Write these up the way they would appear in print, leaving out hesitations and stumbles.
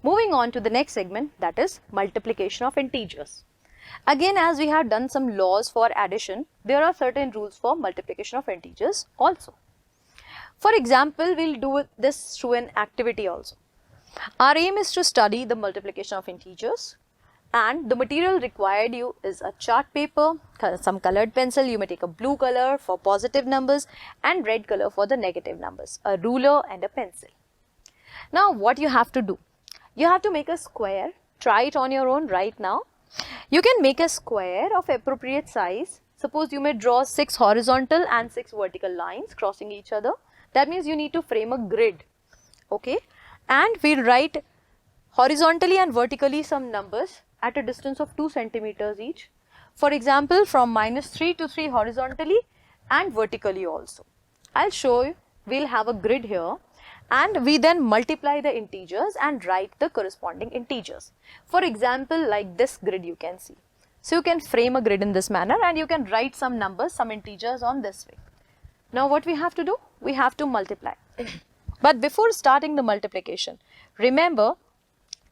Moving on to the next segment, that is multiplication of integers. Again, as we have done some laws for addition, there are certain rules for multiplication of integers also. For example, we'll do this through an activity also. Our aim is to study the multiplication of integers, and the material required you is a chart paper, some colored pencil. You may take a blue color for positive numbers and red color for the negative numbers, a ruler and a pencil. Now what you have to do? You have to make a square. Try it on your own right now. You can make a square of appropriate size. Suppose you may draw 6 horizontal and 6 vertical lines crossing each other. That means you need to frame a grid. Okay, and we'll write horizontally and vertically some numbers at a distance of 2 centimeters each. For example, from -3 to 3 horizontally and vertically also. I'll show you. We'll have a grid here, and we then multiply the integers and write the corresponding integers. For example, like this grid you can see. So you can frame a grid in this manner and you can write some numbers, some integers on this way. Now what we have to do? We have to multiply. But before starting the multiplication, remember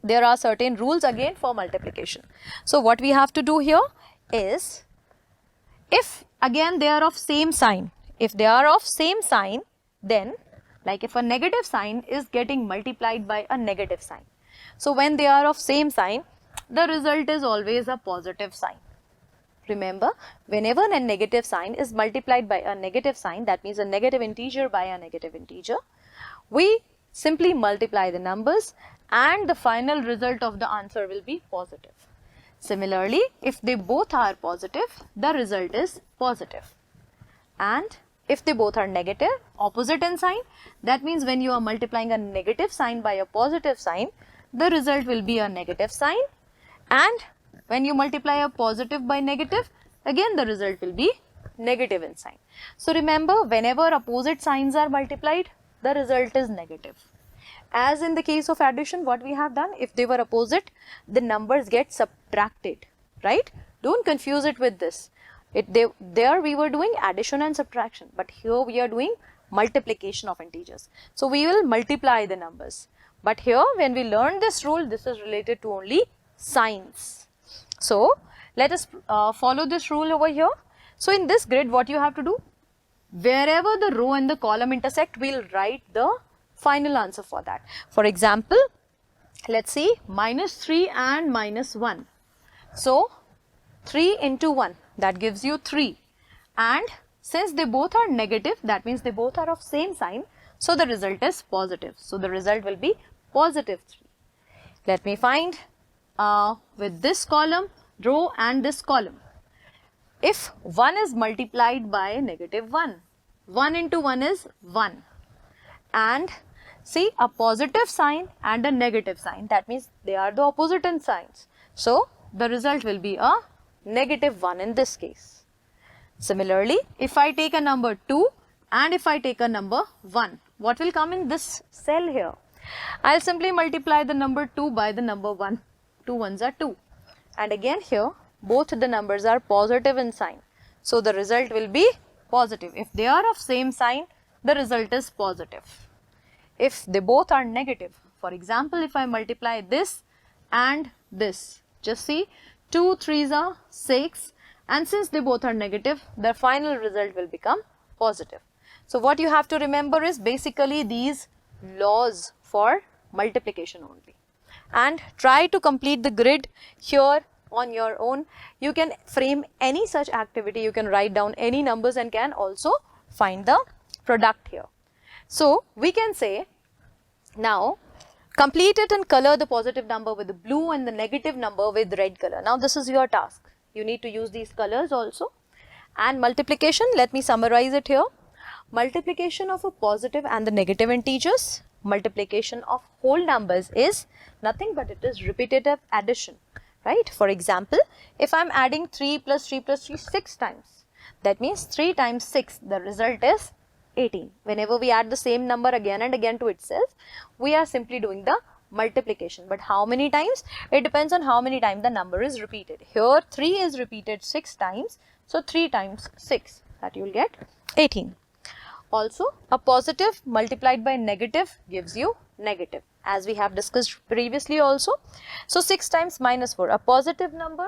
there are certain rules again for multiplication. So what we have to do here is, if again they are of same sign, if they are of same sign, then like if a negative sign is getting multiplied by a negative sign. So when they are of same sign, the result is always a positive sign. Remember, whenever a negative sign is multiplied by a negative sign, that means a negative integer by a negative integer, we simply multiply the numbers and the final result of the answer will be positive. Similarly, if they both are positive, the result is positive. And if they both are negative, opposite in sign, that means when you are multiplying a negative sign by a positive sign, the result will be a negative sign. And when you multiply a positive by negative, again the result will be negative in sign. So remember, whenever opposite signs are multiplied, the result is negative. As in the case of addition, what we have done, if they were opposite, the numbers get subtracted, right? Don't confuse it with this. There we were doing addition and subtraction, but here we are doing multiplication of integers. So we will multiply the numbers. But here when we learn this rule, this is related to only signs. So let us follow this rule over here. So in this grid, what you have to do, wherever the row and the column intersect, we'll write the final answer for that. For example, let's see, -3 and -1. So 3 into 1, that gives you 3. And since they both are negative, that means they both are of same sign. So the result is positive. So the result will be positive 3. Let me find with this column, row and this column. If 1 is multiplied by -1, 1 into 1 is 1. And see, a positive sign and a negative sign, that means they are the opposite in signs. So the result will be a -1 in this case. Similarly, if I take a number 2 and if I take a number 1, what will come in this cell here? I'll simply multiply the number 2 by the number 1. 2 ones are 2. And again here, both the numbers are positive in sign. So the result will be positive. If they are of same sign, the result is positive. If they both are negative, for example, if I multiply this and this, just see, 2 3s are 6, and since they both are negative, the final result will become positive. So what you have to remember is basically these laws for multiplication only. And try to complete the grid here on your own. You can frame any such activity, you can write down any numbers and can also find the product here. So we can say, now complete it and color the positive number with the blue and the negative number with red color. Now this is your task. You need to use these colors also. And multiplication, let me summarize it here. Multiplication of a positive and the negative integers, multiplication of whole numbers is nothing but it is repetitive addition, right? For example, if I am adding 3 plus 3 plus 3 6 times, that means 3 times 6, the result is 18. Whenever we add the same number again and again to itself, we are simply doing the multiplication. But how many times? It depends on how many times the number is repeated. Here 3 is repeated 6 times, so 3 times 6, that you will get 18. Also, a positive multiplied by negative gives you negative. as we have discussed previously also. So 6 times minus 4, a positive number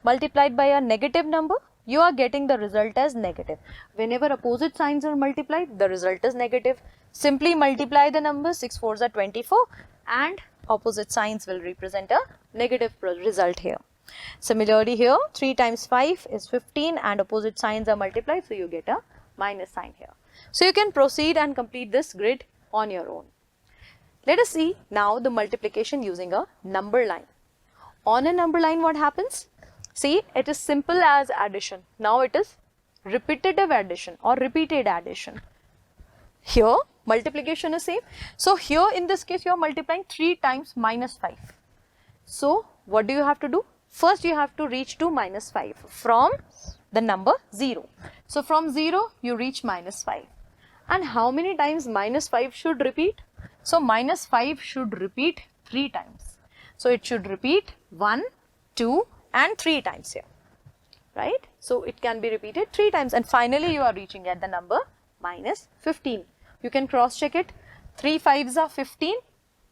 multiplied by a negative number, you are getting the result as negative. Whenever opposite signs are multiplied, the result is negative. Simply multiply the numbers, 6 4s are 24, and opposite signs will represent a negative result here. Similarly here, 3 times 5 is 15 and opposite signs are multiplied, so you get a minus sign here. So you can proceed and complete this grid on your own. Let us see now the multiplication using a number line. On a number line, what happens? See, it is simple as addition. Now it is repetitive addition or repeated addition. Here, multiplication is same. So here in this case, you are multiplying 3 times minus 5. So what do you have to do? First, you have to reach to minus 5 from the number 0. So from 0, you reach minus 5. And how many times minus 5 should repeat? So minus 5 should repeat 3 times. So it should repeat 1, 2 and 3 times here, right? So it can be repeated 3 times and finally you are reaching at the number minus 15. You can cross check it. 3 5s are 15,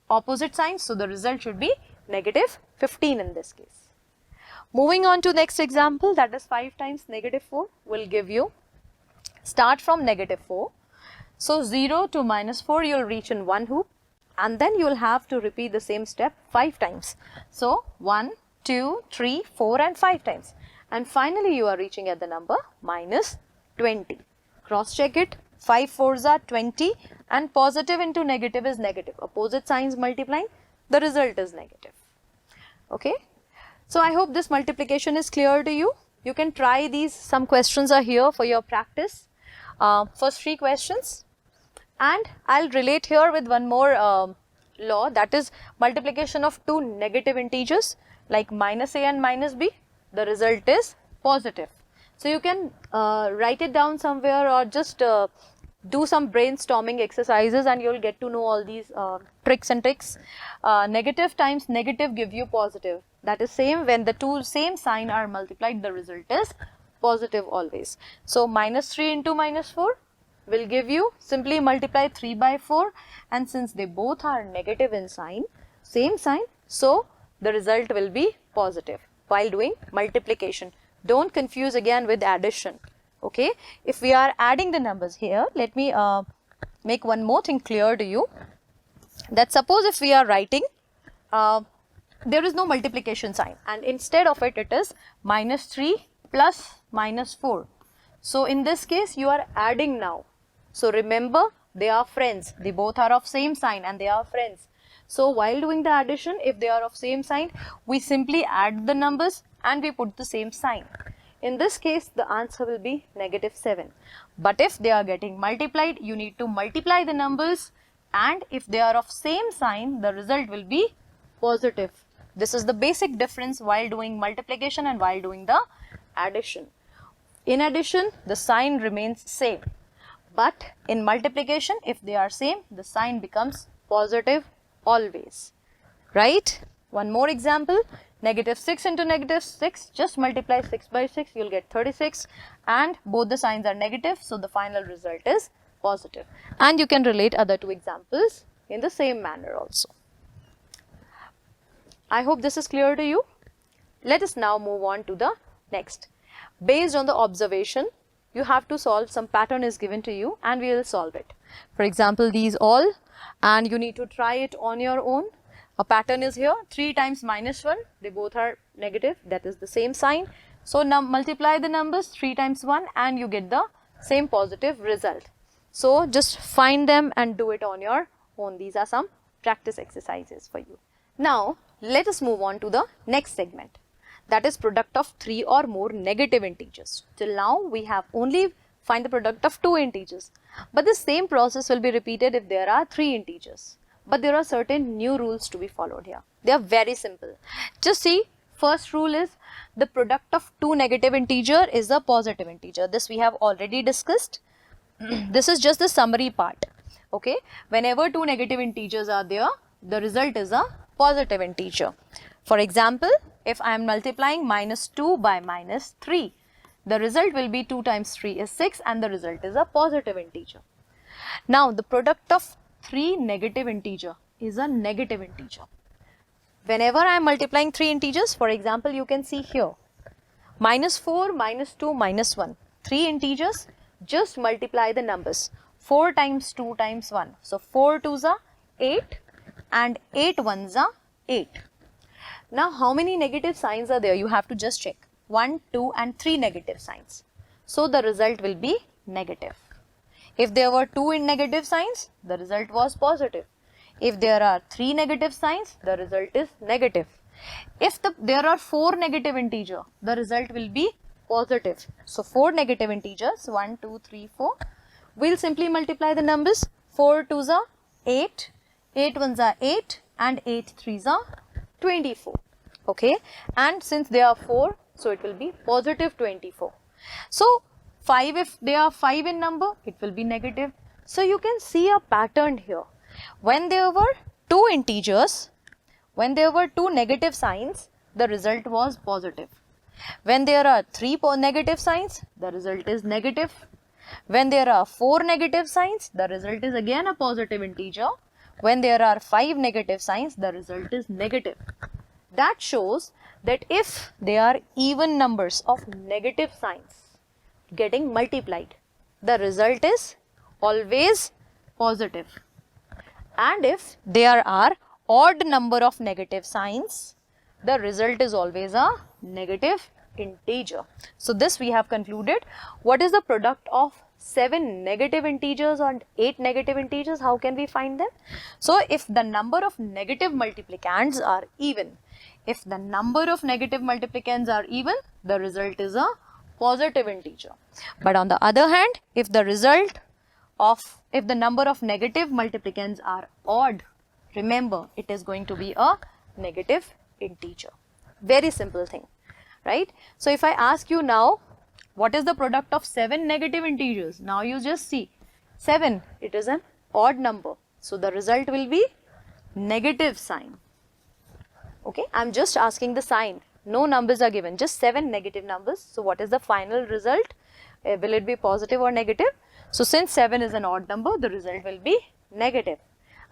opposite signs, so the result should be negative 15 in this case. Moving on to next example, that is 5 times negative 4 will give you, start from negative 4. So 0 to minus 4 you will reach in one hoop and then you will have to repeat the same step 5 times. So 1, 2, 3, 4 and 5 times. And finally you are reaching at the number minus 20. Cross check it. 5 4s are 20 and positive into negative is negative. Opposite signs multiplying, the result is negative. Okay. So I hope this multiplication is clear to you. You can try these. Some questions are here for your practice. First 3 questions. And I'll relate here with one more law, that is multiplication of 2 negative integers like minus a and minus b. The result is positive. So you can write it down somewhere or just do some brainstorming exercises and you will get to know all these tricks and tricks. Negative times negative give you positive. That is same when the two same sign are multiplied, the result is positive always. So minus 3 into minus 4 will give you, simply multiply 3 by 4 and since they both are negative in sign, same sign, so the result will be positive while doing multiplication. Don't confuse again with addition. Okay, if we are adding the numbers here, let me make one more thing clear to you, that suppose if we are writing, there is no multiplication sign and instead of it, it is minus 3 plus minus 4. So in this case, you are adding now. So remember, they are friends. They both are of same sign and they are friends. So while doing the addition, if they are of same sign, we simply add the numbers and we put the same sign. In this case, the answer will be negative 7. But if they are getting multiplied, you need to multiply the numbers and if they are of same sign, the result will be positive. This is the basic difference while doing multiplication and while doing the addition. In addition, the sign remains same. But in multiplication, if they are same, the sign becomes positive always. Right? One more example. Negative 6 into negative 6, just multiply 6 by 6, you will get 36 and both the signs are negative, so the final result is positive. And you can relate other 2 examples in the same manner also. I hope this is clear to you. Let us now move on to the next. Based on the observation, you have to solve, some pattern is given to you and we will solve it. For example, these all, and you need to try it on your own. A pattern is here, 3 times minus 1, they both are negative, that is the same sign. So now multiply the numbers 3 times 1 and you get the same positive result. So just find them and do it on your own. These are some practice exercises for you. Now let us move on to the next segment. That is product of 3 or more negative integers. Till now we have only find the product of 2 integers. But the same process will be repeated if there are 3 integers. But there are certain new rules to be followed here. They are very simple. Just see, first rule is the product of 2 negative integer is a positive integer. This we have already discussed. This is just the summary part. Okay, whenever 2 negative integers are there, the result is a positive integer. For example, if I am multiplying minus 2 by minus 3, the result will be 2 times 3 is 6 and the result is a positive integer. Now the product of 3 negative integer, is a negative integer. Whenever I am multiplying three integers, for example, you can see here, -4, -2, -1. Three integers, just multiply the numbers. 4 times 2 times 1. So 4 2s are 8 and 8 1s are 8. Now how many negative signs are there? You have to just check. 1, 2 and 3 negative signs. So the result will be negative. If there were 2 in negative signs, the result was positive. If there are 3 negative signs, the result is negative. If there are 4 negative integers, the result will be positive. So 4 negative integers, 1, 2, 3, 4. We'll simply multiply the numbers. 4 2s are 8, 8 1s are 8 and 8 3s are 24. Okay, and since they are 4, so it will be positive 24. So 5, if they are 5 in number, it will be negative. So you can see a pattern here. When there were 2 integers, when there were 2 negative signs, the result was positive. When there are 3 negative signs, the result is negative. When there are 4 negative signs, the result is again a positive integer. When there are 5 negative signs, the result is negative. That shows that if they are even numbers of negative signs getting multiplied, the result is always positive. And if there are odd number of negative signs, the result is always a negative integer. So this we have concluded. What is the product of 7 negative integers and 8 negative integers? How can we find them? So if the number of negative multiplicands are even, if the number of negative multiplicands are even, the result is a positive integer. But on the other hand, if the number of negative multiplicands are odd, remember it is going to be a negative integer. Very simple thing, right? So if I ask you now, what is the product of 7 negative integers? Now you just see 7, it is an odd number. So the result will be negative sign. Okay, I am just asking the sign. No numbers are given, just 7 negative numbers. So what is the final result? Will it be positive or negative? So since 7 is an odd number, the result will be negative.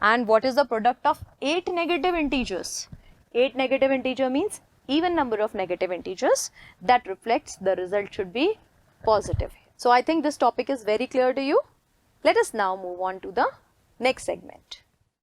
And what is the product of 8 negative integers? 8 negative integer means even number of negative integers. That reflects the result should be positive. So I think this topic is very clear to you. Let us now move on to the next segment.